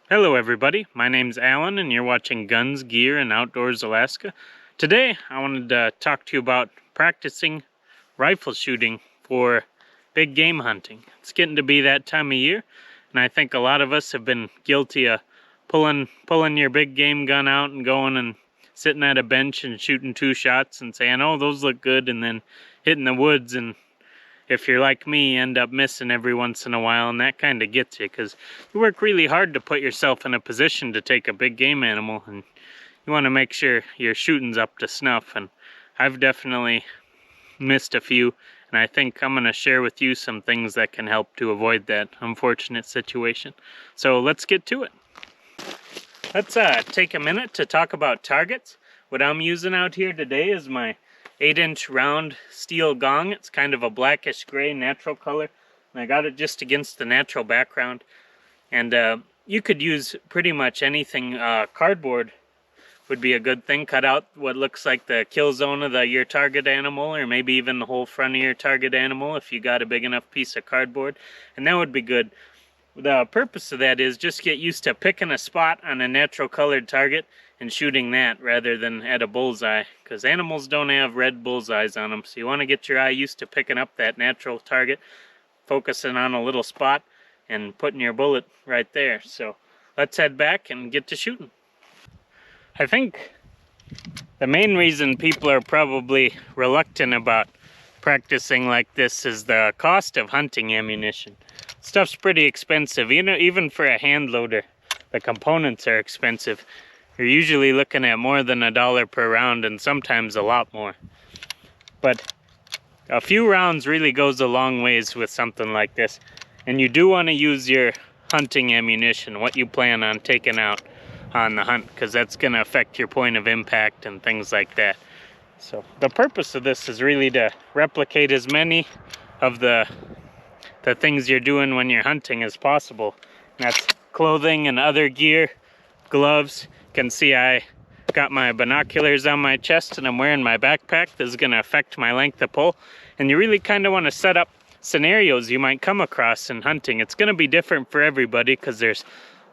Hello everybody, my name's Alan and you're watching Guns, Gear, and Outdoors Alaska. Today I wanted to talk to you about practicing rifle shooting for big game hunting. It's getting to be that time of year, and I think a lot of us have been guilty of pulling your big game gun out and going and sitting at a bench and shooting 2 shots and saying, oh, those look good, and then hitting the woods, and if you're like me, you end up missing every once in a while, and that kind of gets you because you work really hard to put yourself in a position to take a big game animal, and you want to make sure your shooting's up to snuff. And I've definitely missed a few, and I think I'm going to share with you some things that can help to avoid that unfortunate situation. So let's get to it. Let's take a minute to talk about targets. What I'm using out here today is my 8-inch round steel gong. It's kind of a blackish gray natural color, and I got it just against the natural background. And you could use pretty much anything. Cardboard would be a good thing. Cut out what looks like the kill zone of your target animal, or maybe even the whole front of your target animal if you got a big enough piece of cardboard, and that would be good. The purpose of that is just get used to picking a spot on a natural colored target and shooting that rather than at a bullseye, because animals don't have red bullseyes on them. So you want to get your eye used to picking up that natural target, focusing on a little spot, and putting your bullet right there. So let's head back and get to shooting. I think the main reason people are probably reluctant about practicing like this is the cost of hunting ammunition. Stuff's pretty expensive, even for a hand loader. The components are expensive. You're usually looking at more than $1 per round, and sometimes a lot more. But a few rounds really goes a long ways with something like this. And you do want to use your hunting ammunition, what you plan on taking out on the hunt, because that's going to affect your point of impact and things like that. So the purpose of this is really to replicate as many of the things you're doing when you're hunting as possible. And that's clothing and other gear, gloves. You can see I got my binoculars on my chest and I'm wearing my backpack. This is going to affect my length of pull. And you really kind of want to set up scenarios you might come across in hunting. It's going to be different for everybody because there's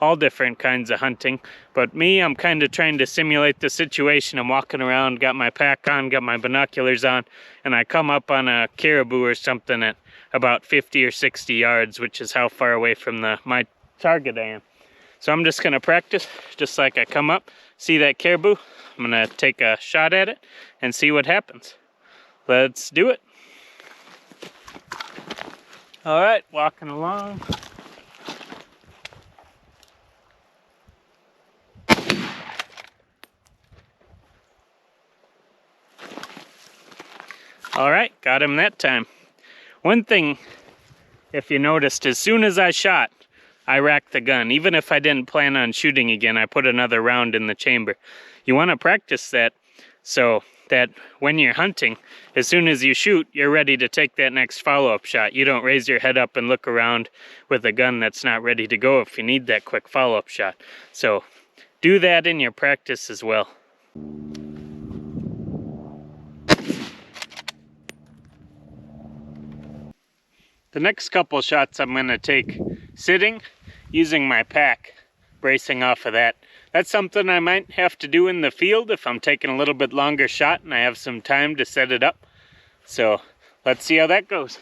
all different kinds of hunting. But me, I'm kind of trying to simulate the situation. I'm walking around, got my pack on, got my binoculars on, and I come up on a caribou or something at about 50 or 60 yards, which is how far away from my target I am. So I'm just going to practice, just like I come up, see that caribou, I'm going to take a shot at it and see what happens. Let's do it. All right, walking along. All right, got him that time. One thing, if you noticed, as soon as I shot, I racked the gun. Even if I didn't plan on shooting again, I put another round in the chamber. You want to practice that so that when you're hunting, as soon as you shoot, you're ready to take that next follow-up shot. You don't raise your head up and look around with a gun that's not ready to go if you need that quick follow-up shot. So do that in your practice as well. The next couple shots I'm going to take sitting, using my pack, bracing off of that. That's something I might have to do in the field if I'm taking a little bit longer shot and I have some time to set it up. So let's see how that goes.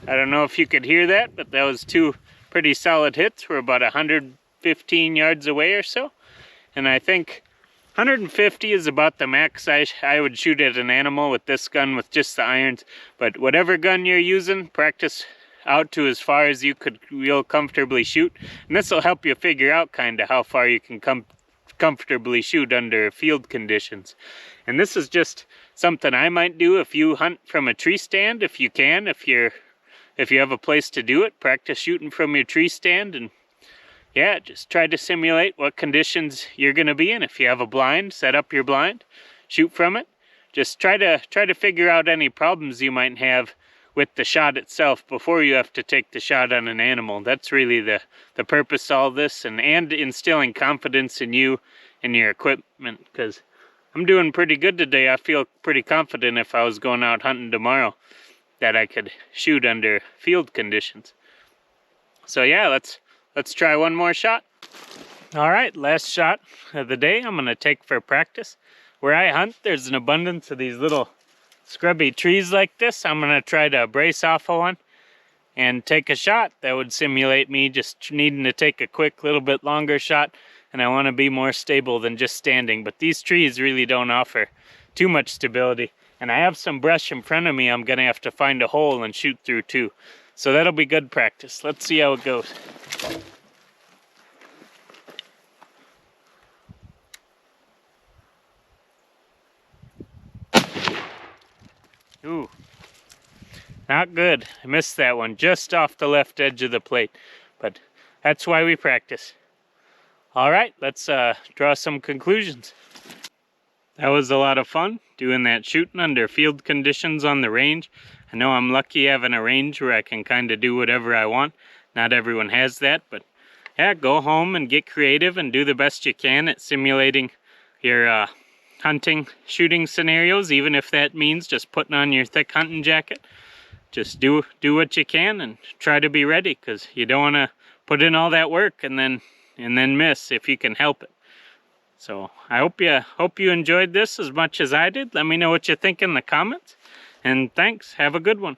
I don't know if you could hear that, but that was 2 pretty solid hits. We're about 115 yards away or so. And I think 150 is about the max I would shoot at an animal with this gun with just the irons. But whatever gun you're using, practice out to as far as you could real comfortably shoot. And this will help you figure out kind of how far you can comfortably shoot under field conditions. And this is just something I might do if you hunt from a tree stand, if you can, if you have a place to do it. Practice shooting from your tree stand, and yeah, just try to simulate what conditions you're going to be in. If you have a blind, set up your blind, shoot from it. Just try to figure out any problems you might have with the shot itself before you have to take the shot on an animal. That's really the purpose of all this, and instilling confidence in you in your equipment, because I'm doing pretty good today. I feel pretty confident if I was going out hunting tomorrow that I could shoot under field conditions. So yeah, let's try one more shot. All right, last shot of the day I'm gonna take for practice. Where I hunt, there's an abundance of these little scrubby trees like this. I'm gonna try to brace off of one and take a shot that would simulate me just needing to take a quick little bit longer shot, and I want to be more stable than just standing. But these trees really don't offer too much stability, and I have some brush in front of me I'm gonna have to find a hole and shoot through too. So that'll be good practice. Let's see how it goes. Ooh, not good. I missed that one just off the left edge of the plate, but that's why we practice. All right, let's draw some conclusions. That was a lot of fun doing that shooting under field conditions on the range. I know I'm lucky having a range where I can kind of do whatever I want. Not everyone has that, but yeah, go home and get creative and do the best you can at simulating your hunting, shooting scenarios, even if that means just putting on your thick hunting jacket. Just do what you can and try to be ready, because you don't want to put in all that work and then miss if you can help it. So I hope you enjoyed this as much as I did. Let me know what you think in the comments, and thanks. Have a good one.